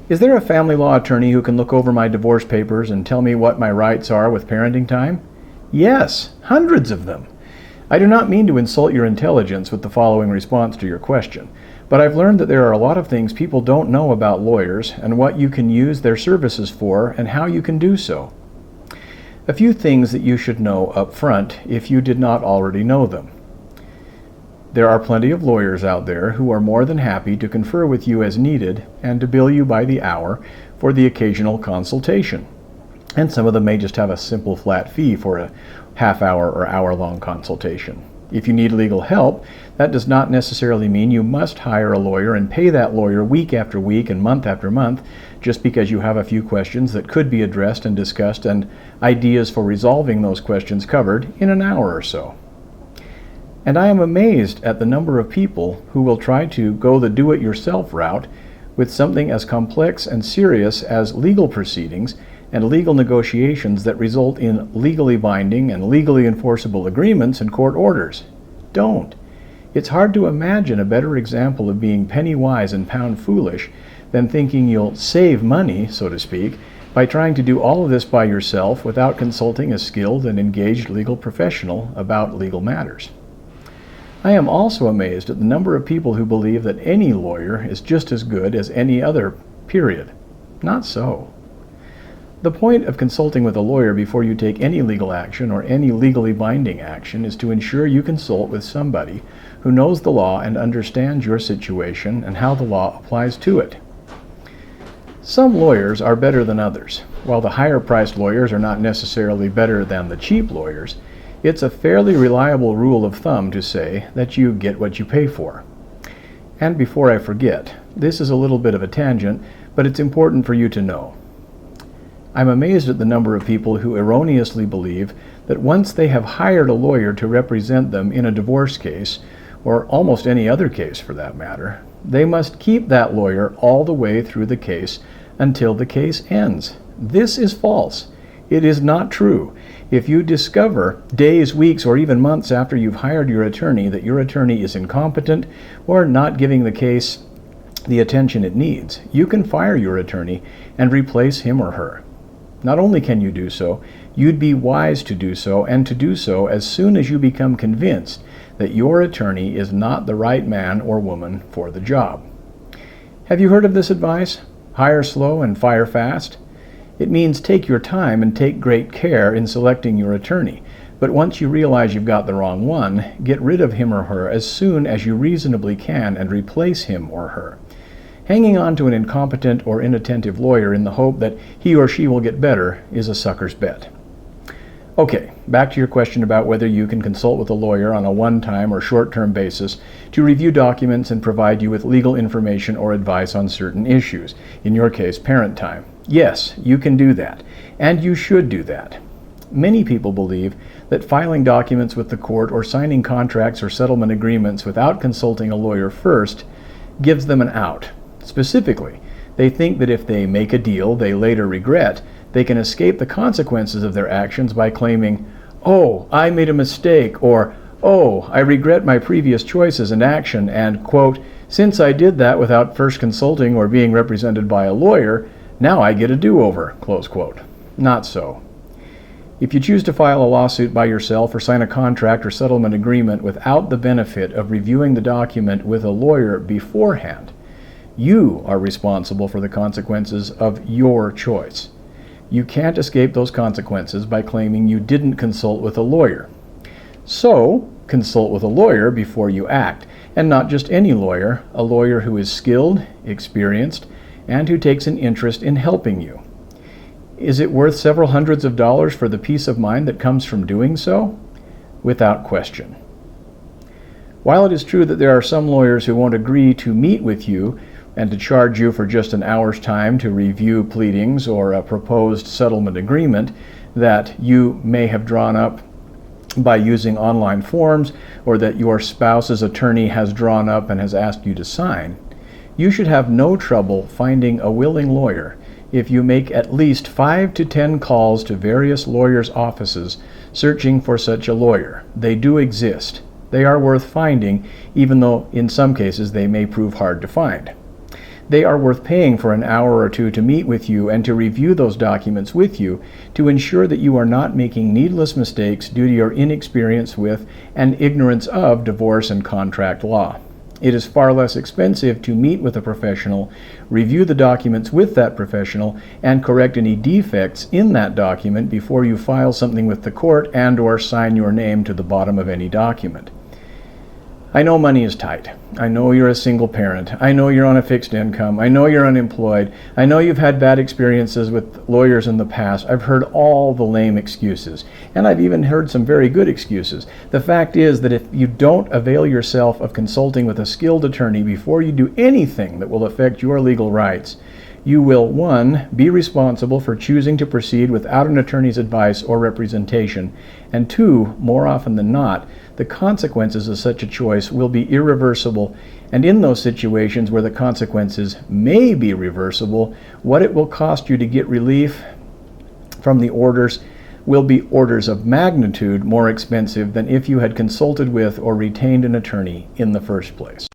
Is there a family law attorney who can look over my divorce papers and tell me what my rights are with parenting time? Yes, hundreds of them. I do not mean to insult your intelligence with the following response to your question, but I've learned that there are a lot of things people don't know about lawyers and what you can use their services for and how you can do so. A few things that you should know up front if you did not already know them. There are plenty of lawyers out there who are more than happy to confer with you as needed and to bill you by the hour for the occasional consultation. And some of them may just have a simple flat fee for a half-hour or hour-long consultation. If you need legal help, that does not necessarily mean you must hire a lawyer and pay that lawyer week after week and month after month just because you have a few questions that could be addressed and discussed and ideas for resolving those questions covered in an hour or so. And I am amazed at the number of people who will try to go the do-it-yourself route with something as complex and serious as legal proceedings and legal negotiations that result in legally binding and legally enforceable agreements and court orders. Don't. It's hard to imagine a better example of being penny wise and pound foolish than thinking you'll save money, so to speak, by trying to do all of this by yourself without consulting a skilled and engaged legal professional about legal matters. I am also amazed at the number of people who believe that any lawyer is just as good as any other, period. Not so. The point of consulting with a lawyer before you take any legal action or any legally binding action is to ensure you consult with somebody who knows the law and understands your situation and how the law applies to it. Some lawyers are better than others. While the higher-priced lawyers are not necessarily better than the cheap lawyers, it's a fairly reliable rule of thumb to say that you get what you pay for. And before I forget, this is a little bit of a tangent, but it's important for you to know. I'm amazed at the number of people who erroneously believe that once they have hired a lawyer to represent them in a divorce case, or almost any other case for that matter, they must keep that lawyer all the way through the case until the case ends. This is false. It is not true. If you discover days, weeks, or even months after you've hired your attorney that your attorney is incompetent or not giving the case the attention it needs, you can fire your attorney and replace him or her. Not only can you do so, you'd be wise to do so, and to do so as soon as you become convinced that your attorney is not the right man or woman for the job. Have you heard of this advice? Hire slow and fire fast? It means take your time and take great care in selecting your attorney, but once you realize you've got the wrong one, get rid of him or her as soon as you reasonably can and replace him or her. Hanging on to an incompetent or inattentive lawyer in the hope that he or she will get better is a sucker's bet. Okay, back to your question about whether you can consult with a lawyer on a one-time or short-term basis to review documents and provide you with legal information or advice on certain issues, in your case, parent time. Yes, you can do that, and you should do that. Many people believe that filing documents with the court or signing contracts or settlement agreements without consulting a lawyer first gives them an out. Specifically, they think that if they make a deal they later regret, they can escape the consequences of their actions by claiming, "Oh, I made a mistake," or "Oh, I regret my previous choices and action," and, quote, "Since I did that without first consulting or being represented by a lawyer, now I get a do-over," close quote. Not so. If you choose to file a lawsuit by yourself or sign a contract or settlement agreement without the benefit of reviewing the document with a lawyer beforehand, you are responsible for the consequences of your choice. You can't escape those consequences by claiming you didn't consult with a lawyer. So, consult with a lawyer before you act, and not just any lawyer, a lawyer who is skilled, experienced, and who takes an interest in helping you. Is it worth several hundreds of dollars for the peace of mind that comes from doing so? Without question. While it is true that there are some lawyers who won't agree to meet with you and to charge you for just an hour's time to review pleadings or a proposed settlement agreement that you may have drawn up by using online forms or that your spouse's attorney has drawn up and has asked you to sign, you should have no trouble finding a willing lawyer if you make at least 5 to 10 calls to various lawyers' offices searching for such a lawyer. They do exist. They are worth finding, even though in some cases they may prove hard to find. They are worth paying for an hour or two to meet with you and to review those documents with you to ensure that you are not making needless mistakes due to your inexperience with and ignorance of divorce and contract law. It is far less expensive to meet with a professional, review the documents with that professional, and correct any defects in that document before you file something with the court and/or sign your name to the bottom of any document. I know money is tight. I know you're a single parent. I know you're on a fixed income. I know you're unemployed. I know you've had bad experiences with lawyers in the past. I've heard all the lame excuses, and I've even heard some very good excuses. The fact is that if you don't avail yourself of consulting with a skilled attorney before you do anything that will affect your legal rights, you will, 1, be responsible for choosing to proceed without an attorney's advice or representation, and 2, more often than not, the consequences of such a choice will be irreversible, and in those situations where the consequences may be reversible, what it will cost you to get relief from the orders will be orders of magnitude more expensive than if you had consulted with or retained an attorney in the first place.